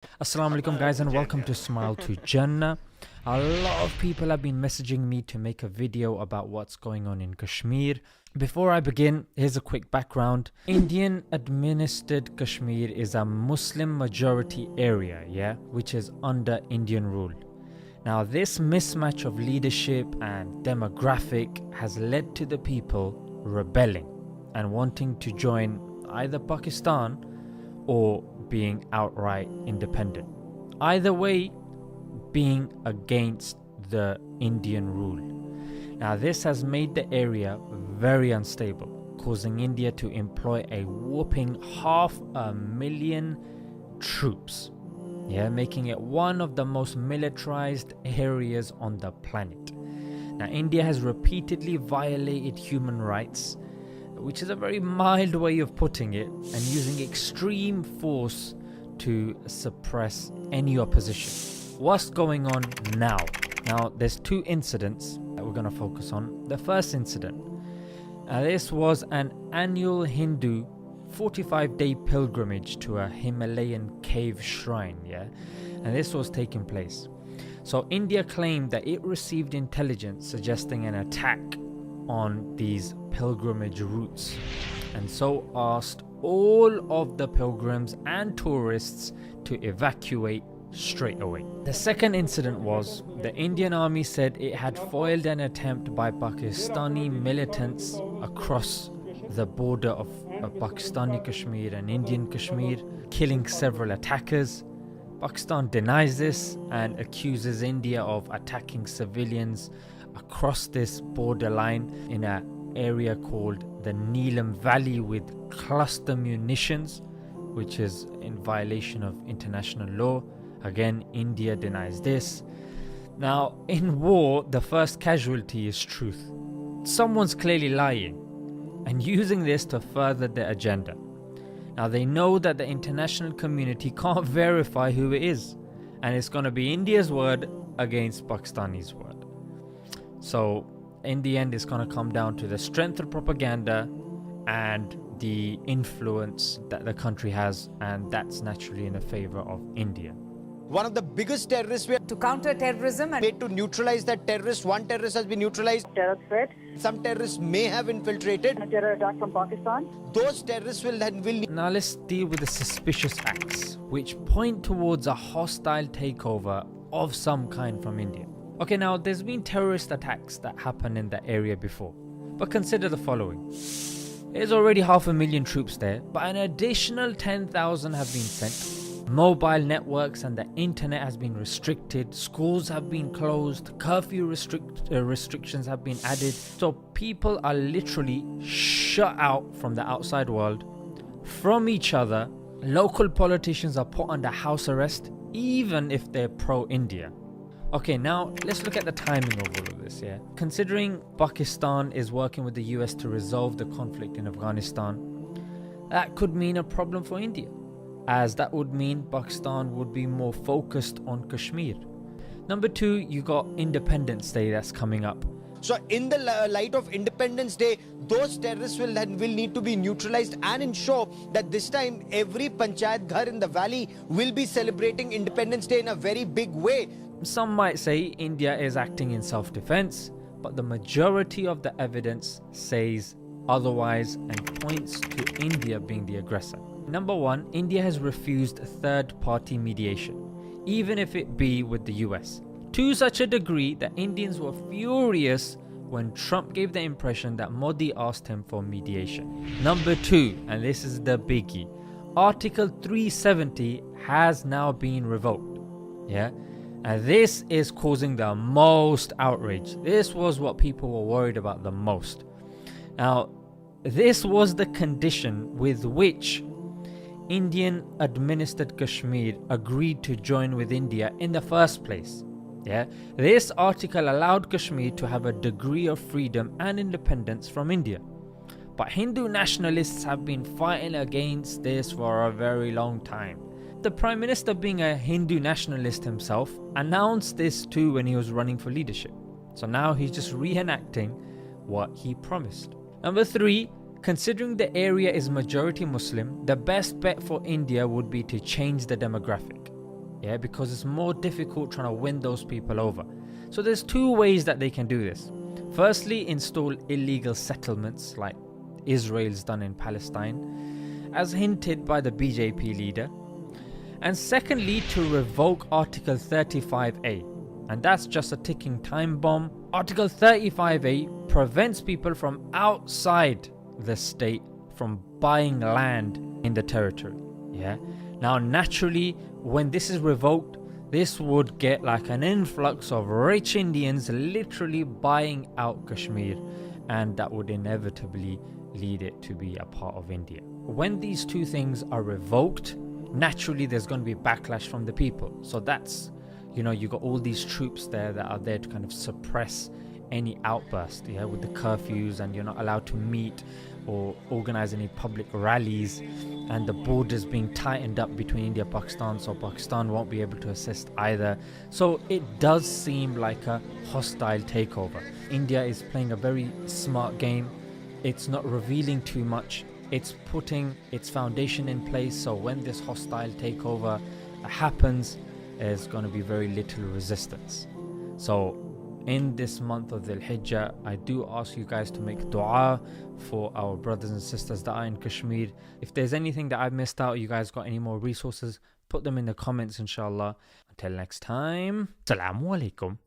Assalamu alaikum guys, and welcome to Smile to Jannah. A lot of people have been messaging me to make a video about what's going on in Kashmir. Before I begin, here's a quick background. Indian administered Kashmir is a Muslim majority area, which is under Indian rule. Now this mismatch of leadership and demographic has led to the people rebelling and wanting to join either Pakistan or being outright independent. Either way, being against the Indian rule. Now this has made the area very unstable, causing India to employ a whopping 500,000 troops, making it one of the most militarized areas on the planet. Now India has repeatedly violated human rights, which is a very mild way of putting it, and using extreme force to suppress any opposition. What's going on now? Now there's two incidents that we're going to focus on. The first incident, this was an annual Hindu 45-day pilgrimage to a Himalayan cave shrine, and this was taking place. So India claimed that it received intelligence suggesting an attack on these pilgrimage routes, and so asked all of the pilgrims and tourists to evacuate straight away. The second incident was the Indian army said it had foiled an attempt by Pakistani militants across the border of Pakistani Kashmir and Indian Kashmir, killing several attackers. Pakistan denies this and accuses India of attacking civilians across this borderline in an area called the Neelam Valley with cluster munitions, which is in violation of international law. Again, India denies this. Now, in war, the first casualty is truth. Someone's clearly lying and using this to further their agenda. Now, they know that the international community can't verify who it is, and it's going to be India's word against Pakistani's word. So in the end, it's going to come down to the strength of propaganda and the influence that the country has, and that's naturally in the favor of India. One of the biggest terrorists we to counter terrorism and made to neutralize that terrorist. One terrorist has been neutralized. Terror threat, Some terrorists may have infiltrated. a terror attack from Pakistan. Those terrorists will Now let's deal with the suspicious acts which point towards a hostile takeover of some kind from India. Okay, now there's been terrorist attacks that happened in that area before, but consider the following. There's already 500,000 troops there, but an additional 10,000 have been sent. Mobile networks and the internet has been restricted, schools have been closed, curfew restrictions have been added. So people are literally shut out from the outside world, from each other. Local politicians are put under house arrest, even if they're pro-India. Okay, now let's look at the timing of all of this, Considering Pakistan is working with the US to resolve the conflict in Afghanistan, that could mean a problem for India, as that would mean Pakistan would be more focused on Kashmir. Number two, you got Independence Day that's coming up. So in the light of Independence Day, those terrorists will need to be neutralized and ensure that this time every Panchayat Ghar in the valley will be celebrating Independence Day in a very big way. Some might say India is acting in self-defense, but the majority of the evidence says otherwise and points to India being the aggressor. Number one, India has refused third-party mediation, even if it be with the US, to such a degree that Indians were furious when Trump gave the impression that Modi asked him for mediation. Number two, and this is the biggie, Article 370 has now been revoked. And this is causing the most outrage. This was what people were worried about the most. Now, this was the condition with which Indian administered Kashmir agreed to join with India in the first place. This article allowed Kashmir to have a degree of freedom and independence from India. But Hindu nationalists have been fighting against this for a very long time. The Prime Minister, being a Hindu nationalist himself, announced this too when he was running for leadership. So now he's just reenacting what he promised. Number three, considering the area is majority Muslim, the best bet for India would be to change the demographic. Yeah, because it's more difficult trying to win those people over. So there's two ways that they can do this. Firstly, install illegal settlements like Israel's done in Palestine, as hinted by the BJP leader. And secondly, to revoke Article 35A. And that's just a ticking time bomb. Article 35A prevents people from outside the state from buying land in the territory. Yeah. Now, naturally, when this is revoked, this would get like an influx of rich Indians literally buying out Kashmir, and that would inevitably lead it to be a part of India. When these two things are revoked, naturally there's going to be backlash from the people. So that's, you know, you got all these troops there that are there to kind of suppress any outburst, yeah, with the curfews, and you're not allowed to meet or organize any public rallies, and the borders being tightened up between India and Pakistan, so Pakistan won't be able to assist either. So it does seem like a hostile takeover. India is playing a very smart game. It's not revealing too much. It's putting its foundation in place, so when this hostile takeover happens, there's going to be very little resistance. So in this month of Dhul Hijjah, I do ask you guys to make dua for our brothers and sisters that are in Kashmir. If there's anything that I've missed out, you guys got any more resources, put them in the comments, inshallah. Until next time, Assalamu alaikum.